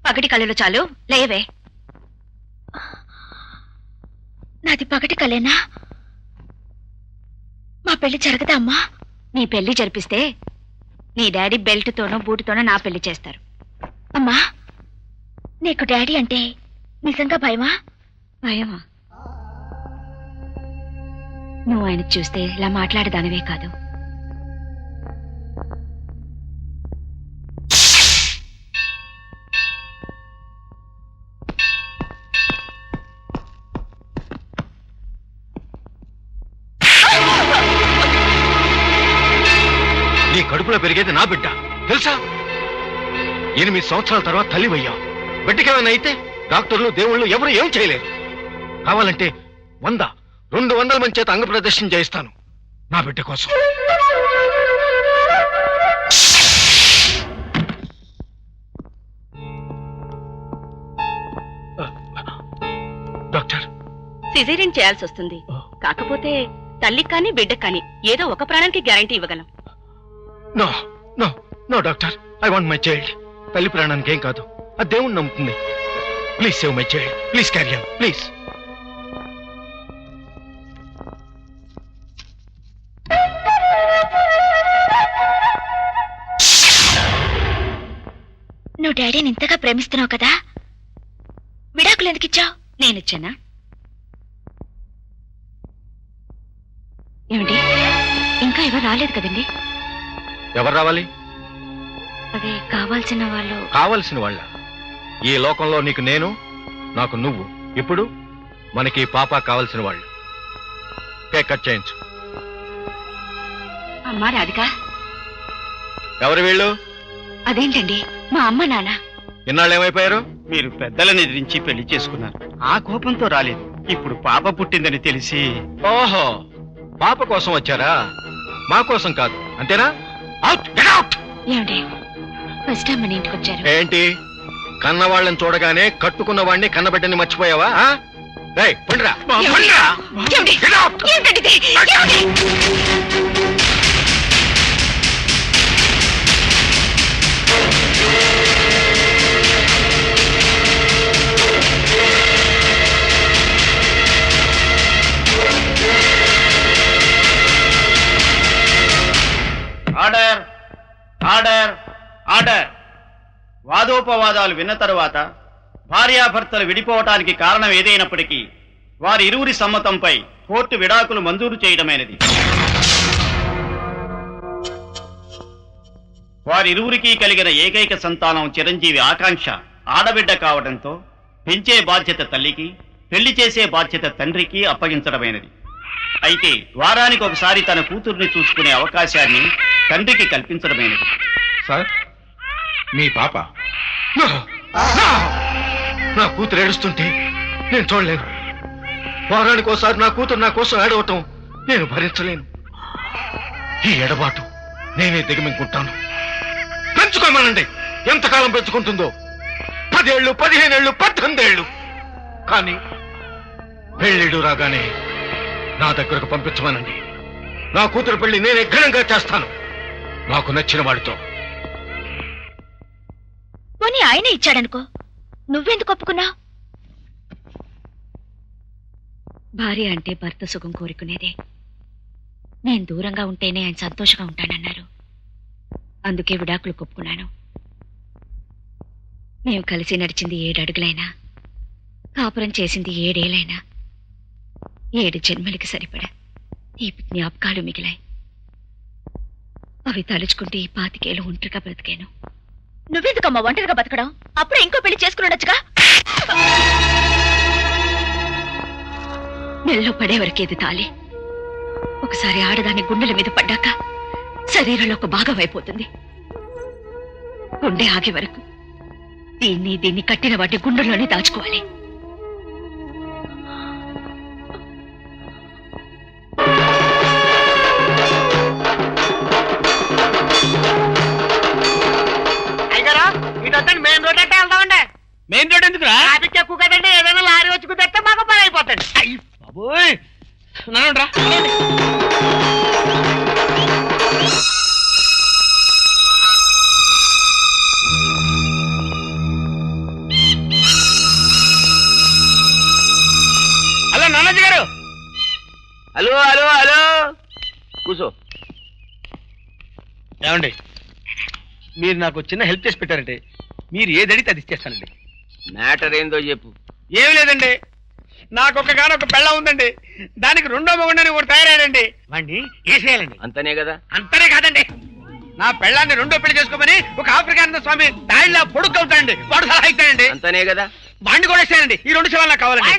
పగటి కళలు చాలు, లేవే. నాది పగటి కలేనా? మా పెళ్లి జరగదా అమ్మా? నీ పెళ్లి జరిపిస్తే నీ డాడీ బెల్ట్తోనో బూటుతోనో నా పెళ్లి చేస్తారు. అమ్మా, నీకు డాడీ అంటే నిజంగా భయమా? భయమా? నువ్వు ఆయన చూస్తే ఇలా మాట్లాడేదానివే కాదు. నీ కడుపులో పెరిగేది నా బిడ్డ తెలుసా? 8 సంవత్సరాల తర్వాత తల్లివయ్యా. బిడ్డకేమైనా అయితే డాక్టర్లు దేవుళ్ళు ఎవరు ఏం చేయలేరు. కావాలంటే 100-200 మంది చేత అంగ ప్రదర్శన చేయిస్తాను నా బిడ్డ కోసం. డాక్టర్, సిజేరియన్ చేయాల్సి వస్తుంది. కాకపోతే తల్లికి కానీ బిడ్డకు కానీ ఏదో ఒక ప్రాణానికి గ్యారంటీ ఇవ్వగలం. No no no doctor, I want my child. తల్లి ప్రాణానికి ఏం కాదు, ఆ దేవుణ్ణి నమ్ముతుంది. Please save my child, please carry on, please. నువ్వు డాడీని ఇంతగా ప్రేమిస్తున్నావు కదా, విడాకులు ఎందుకు ఇచ్చావు? నేనిచ్చానా? ఏమిటి, ఇంకా ఎవరు రాలేదు కదండి? ఎవరు రావాలి? అదే కావాల్సిన వాళ్ళు. కావలసిన వాళ్ళ? ఈ లోకంలో నీకు నేను, నాకు నువ్వు. ఇప్పుడు మనకి పాప కావలసిన వాళ్ళు. కేక్ కట్ చేయించు. అమ్మా రాధిక. ఎవరు వీళ్ళు? అదేంటండి, మా అమ్మ నాన్న. ఇన్నాళ్ళు ఏమైపోయారు? మీరు పెద్దలను ఎదిరించి పెళ్లి చేసుకున్నారు. ఆ కోపంతో రాలేదు. ఇప్పుడు పాప పుట్టిందని తెలిసి. ఓహో, పాప కోసం వచ్చారా? మా కోసం కాదు, అంతేనా? Out, get out. ఏమిటి, ఫస్ట్ టైం మన ఇంటికి వచ్చారు? ఏంటి, కన్నవాళ్ళని చూడగానే కట్టుకున్న వాడిని కన్నబిడ్డని మర్చిపోయావా? రేయ్, పండిరా. Get out. Order order order. వాదోపవాదాలు విన్న తరువాత భార్యాభర్తలు విడిపోవటానికి కారణం ఏదైనప్పటికీ వారి ఇరువురి సమ్మతంపై కోర్టు విడాకులు మంజూరు చేయడమైనది. వారిరువురికి కలిగిన ఏకైక సంతానం చిరంజీవి ఆకాంక్ష ఆడబిడ్డ కావడంతో పెంచే బాధ్యత తల్లికి, పెళ్లి చేసే బాధ్యత తండ్రికి అప్పగించడమైనది. అయితే వారానికి ఒకసారి తన కూతుర్ని చూసుకునే అవకాశాన్ని తండ్రికి కల్పించడమైనది. సార్, మీ పాప. నా కూతురు ఏడుస్తుంటే నేను చూడలేను. వారానికి ఒకసారి నా కూతురు నా కోసం ఏడవటం నేను భరించలేను. ఈ ఎడబాటు నేనే దిగమింగుంటాను. పెంచుకోమనండి, ఎంతకాలం పెంచుకుంటుందో. 10 ఏళ్ళు, 15 ఏళ్ళు, 18 ఏళ్ళు. కానీ పెళ్ళిడు రాగానే నా దగ్గరకు పంపించమనండి. నా కూతురు పెళ్లి నేనే ఘనంగా చేస్తాను, నాకు నచ్చిన వాడితో. పోనీ ఆయనే ఇచ్చాడనుకో, నువ్వెందుకు ఒప్పుకున్నావు? భార్య అంటే భర్త సుఖం కోరుకునేదే. నేను దూరంగా ఉంటేనే ఆయన సంతోషంగా ఉంటానన్నారు. అందుకే విడాకులు ఒప్పుకున్నాను. మేము కలిసి నడిచింది 7 అడుగులైనా, కాపురం చేసింది 7 ఏళ్ళైనా, 7 జన్మలకి సరిపడా తీపి జ్ఞాపకాలు మిగిలాయి. అవి తలుచుకుంటే ఈ 25 ఏళ్ళు ఒంటరిగా బ్రతికాను. నువ్వెందుకమ్మా ఒంటరిగా బతకడం? అప్పుడే ఇంకో పెళ్లి చేసుకుని ఉండొచ్చుగా. నెలలో పడే వరకేది తాలి. ఒకసారి ఆడదాని గుండెల మీద పడ్డాక శరీరంలో ఒక భాగం అయిపోతుంది. గుండె ఆగే వరకు దీన్ని కట్టిన వాటి గుండెల్లోనే దాచుకోవాలి. మెయిన్ రోడ్ ఎందుకు ఎక్కువ కదండి, ఏదైనా లారీ వచ్చి కుదిరితే మాకు పని అయిపోతుంది. బాబోయ్, నన్ను రా. హలో హలో హలో కూసో. ఏమండి మీరు నాకు చిన్న హెల్ప్ చేసి పెట్టారంటే మీరు ఏది అడిగితే అది ఇచ్చేస్తానండి. మ్యాటర్ ఏందో చెప్పు. ఏమి లేదండి, నాకు ఒక పెళ్ళ ఉందండి, దానికి రెండో మొగుండని ఒకటి తయారయ్యాడండి. వాడిని వేసేయాలండి. అంతనే కదా. అంతనే కాదండి, నా పెళ్ళాన్ని రెండో పెళ్లి చేసుకోమని ఒక ఆఫ్రికానంద స్వామి దాయిలా పొడుగ్గా ఉంటాడండి, వాడు సలహా ఇస్తాడండి. అంతనే కదా. వాడిని కూడా వేసేయాలండి. ఈ 2 శవాలు నాకు కావాలండి.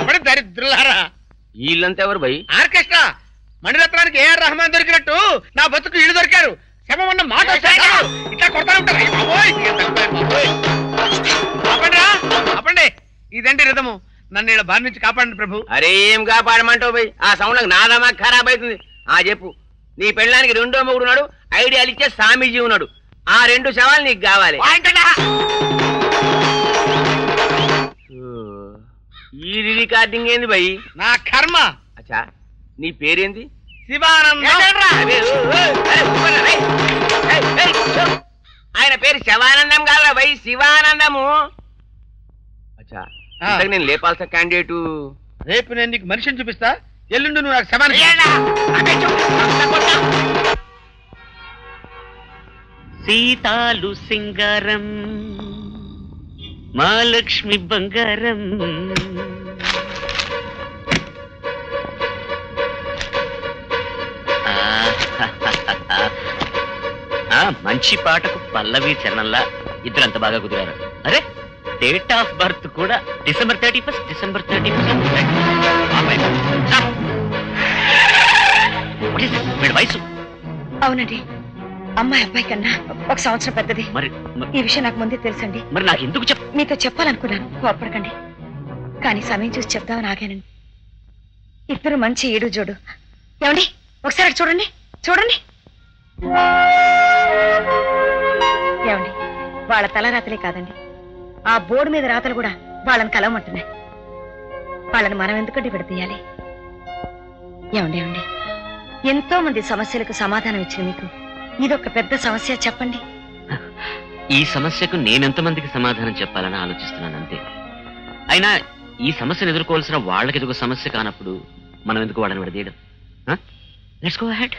అప్పటి దరిద్రులారా. వీళ్ళంతా ఎవరు భయ్? ఆర్కెస్ట్రా మణిరత్నానికి ఏఆర్ రెహమాన్ దొరికినట్టు నా బతుకు ఇల్లు దొరికారు. శవం అన్న మాట ఇట్లా కొడతా ఉంటారు. ఆపండి, ఇదండి రిధము. నన్ను ఇలా బారి నుంచి కాపాడండి ప్రభు. అరే ఏం కాపాడమంటావు భయ్? ఆ సౌండ్ నాదమా ఖరాబ్ అవుతుంది. ఆ చెప్పు, నీ పెళ్ళానికి రెండో మొగుడు ఉన్నాడు, ఐడియాలు ఇచ్చే స్వామీజీ ఉన్నాడు, ఆ 2 శవాలు నీకు కావాలి. ఈ రికార్డింగ్ ఏంది భయ్? నా కర్మ. అచ్చా, నీ పేరేంది? శివానంద. ఆయన పేరు శివానందం కాదా భయ్? శివానందము. అచ్చా, నేను లేపాల్సిన క్యాండిడేటు. రేపు నేను నీకు మనిషిని చూపిస్తా, ఎల్లుండి నువ్వు నాకు శవాన్ని. సీతాలు సింగారం మహాలక్ష్మి బంగారం. మంచి పాటకు పల్లవి చరణంలా ఇద్దరంత బాగా కుదిరారు. అరే, డేట్ ఆఫ్ బర్త్ కూడా December 31st, December 31st. వీడి వయసు? అవునండి, అమ్మాయి అబ్బాయి కన్నా 1 సంవత్సరం పెద్దది. మరి ఈ విషయం నాకు ముందే తెలుసండి. మరి నాకు ఎందుకు మీతో చెప్పాలనుకున్నాను, కోపడకండి. కానీ సమయం చూసి చెప్దామని ఆగానండి. ఇద్దరు మంచి ఈడు జోడు. ఏమండి, ఒకసారి అటు చూడండి. ఏమండి, వాళ్ళ తలరాతలే కాదండి, ఆ బోర్డు మీద రాతలు కూడా వాళ్ళని కలవమంటున్నాయి. వాళ్ళని మనం ఎందుకంటే విడదీయాలి? ఏమండి, ఎంతో మంది సమస్యలకు సమాధానం ఇచ్చిన మీకు ఇదొక పెద్ద సమస్య. చెప్పండి. ఈ సమస్యకు నేనెంతమందికి సమాధానం చెప్పాలని ఆలోచిస్తున్నాను అంతే. అయినా ఈ సమస్యను ఎదుర్కోవాల్సిన వాళ్ళకి ఇది ఒక సమస్య కానప్పుడు మనం ఎందుకు వాళ్ళని విడదీయడం? Let's go ahead.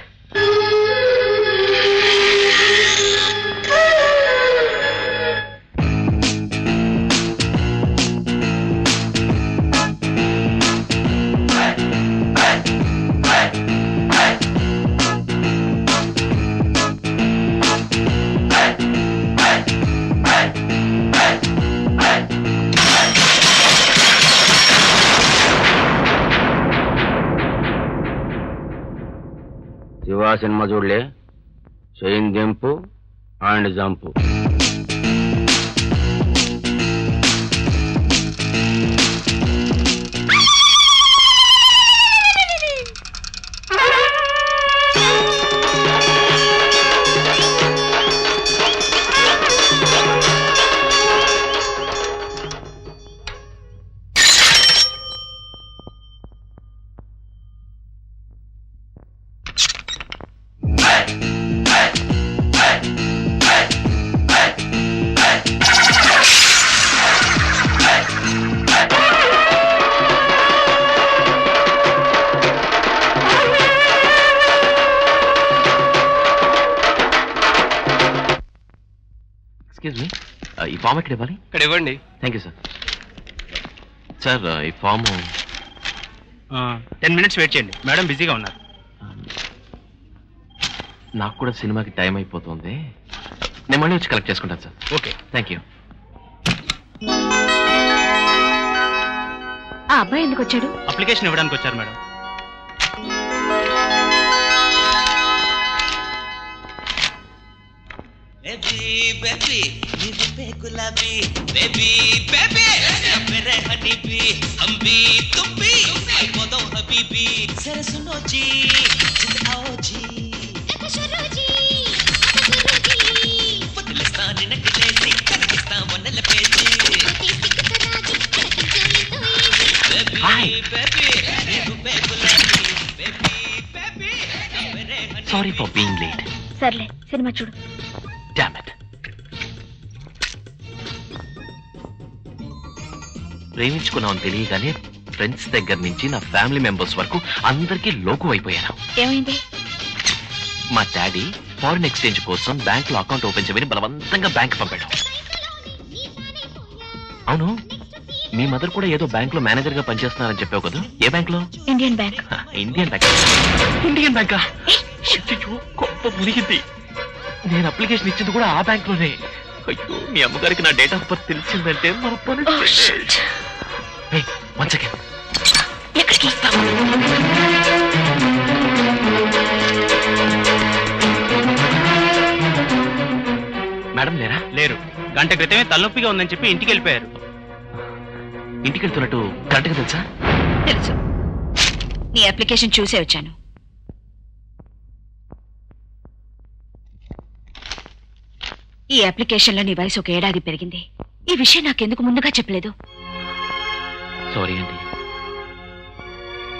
శివ సినిమా చూడలే? Chain jump and jump. Excuse me, ఈ ఫామ్ ఎక్కడ ఇవ్వాలి? ఇక్కడ ఇవ్వండి. Thank you sir. సార్, ఈ ఫామ్ 10 minutes వెయిట్ చేయండి, మేడం బిజీగా ఉన్నారు. నాకు కూడా సినిమాకి టైం అయిపోతుంది, నేను మళ్ళీ వచ్చి కలెక్ట్ చేసుకుంటాను సార్. Okay, thank you. ఆ అబ్బాయి ఎందుకు వచ్చాడు? అప్లికేషన్ ఇవ్వడానికి వచ్చారు మేడం. बेबी नींद पे गुलाबी बेबी बेबी मेरे हनी भी हम भी तुम भी बोलो हबीबी सर सुनो जी जिद आओ जी पतलस्तान नकले सी कलकिस्तान वनल पेजी Hi. बेबी नींद पे गुलाबी बेबी बेबी मेरे Honey sorry for being late. సర్లే, సినిమా చూడు. Damn it. ప్రేమించుకున్నామని తెలియగానే ఫ్రెండ్స్ దగ్గర నుంచి నా ఫ్యామిలీ మెంబర్స్ వరకు అందరికీ లోకు అయిపోయాను. ఏమైంది? మా డాడీ ఫారిన్ ఎక్స్చేంజ్ కోసం బ్యాంక్ లో అకౌంట్ ఓపెన్ చేయమని బలవంతంగా బ్యాంక్ పంపాడు. అవును, మీ మదర్ కూడా ఏదో బ్యాంక్ లో మేనేజర్ గా పనిచేస్తున్నారని చెప్పావు కదా, ఏ బ్యాంక్ లో? Indian bank. Indian bank. Indian బ్యాంకా? గొప్ప మునిగింది. నేను అప్లికేషన్ ఇచ్చింది కూడా ఆ బ్యాంక్ లోనే. అయ్యో, మీ అమ్మగారికి నా డేట్ ఆఫ్ బర్త్ తెలిసిందంటే మన పని. One second. ఎక్కడికి? మేడం లేరా? లేరు. గంట క్రితమే తలనొప్పిగా ఉందని చెప్పి ఇంటికి వెళ్ళిపోయారు. ఇంటికి వెళ్తున్నట్టు కరెక్ట్గా తెలుసా? తెలుసు. నీ అప్లికేషన్ చూసే వచ్చాను. ఈ అప్లికేషన్లో నీ వయసు 1 ఏడాది పెరిగింది. ఈ విషయం నాకెందుకు ముందుగా చెప్పలేదు? సారీ అండి.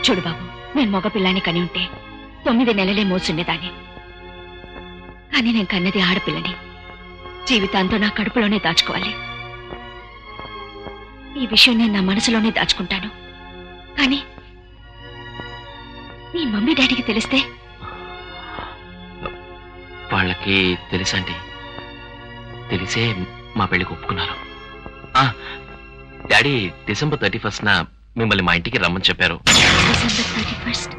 చూడు బాబు, నేను మగపిల్లాన్ని కని ఉంటే 9 నెలలే మోసుండేదాన్ని. కానీ నేను కన్నది ఆడపిల్లని. జీవితాంతో నా కడుపులోనే దాచుకోవాలి. ఈ విషయం నేను నా మనసులోనే దాచుకుంటాను. కానీ నీ మమ్మీ డాడీకి తెలిస్తే? వాళ్ళకి తెలుసండి. తెలిసే మా పెళ్లికి ఒప్పుకున్నారు. డాడీ డిసెంబర్ 31న మిమ్మల్ని మా ఇంటికి రమ్మని చెప్పారు. December 31st.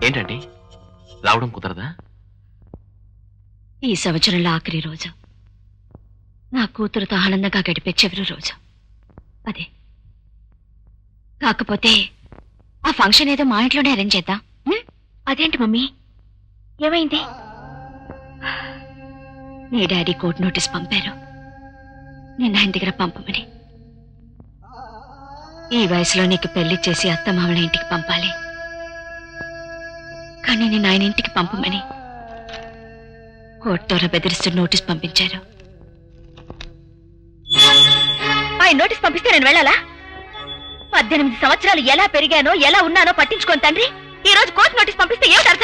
ఏంటండి, రావడం కుదరదా? ఈ సంవత్సరంలో ఆఖరి రోజు, నా కూతురుతో ఆనందంగా గడిపే చివరి రోజు అదే. కాకపోతే ఆ ఫంక్షన్ ఏదో మా ఇంట్లోనే అరేంజ్ చేద్దాం. అదేంటి మమ్మీ, ఏమైంది? నీ డాడీ కోర్టు నోటీస్ పంపారు నిన్న ఆయన దగ్గర పంపమని. ఈ వయసులో నీకు పెళ్లి చేసి అత్తమామల ఇంటికి పంపాలి, కానీ నేను ఆయన ఇంటికి పంపమని కోర్టుతో బెదిరిస్తూ నోటీస్ పంపించారు. ఆయన నోటీస్ పంపిస్తే నేను వెళ్ళాలా? 18 సంవత్సరాలు ఎలా పెరిగానో ఎలా ఉన్నానో పట్టించుకోని తండ్రి ఈ రోజు కోర్టు నోటీస్ పంపిస్తే ఏమిటి అర్థం?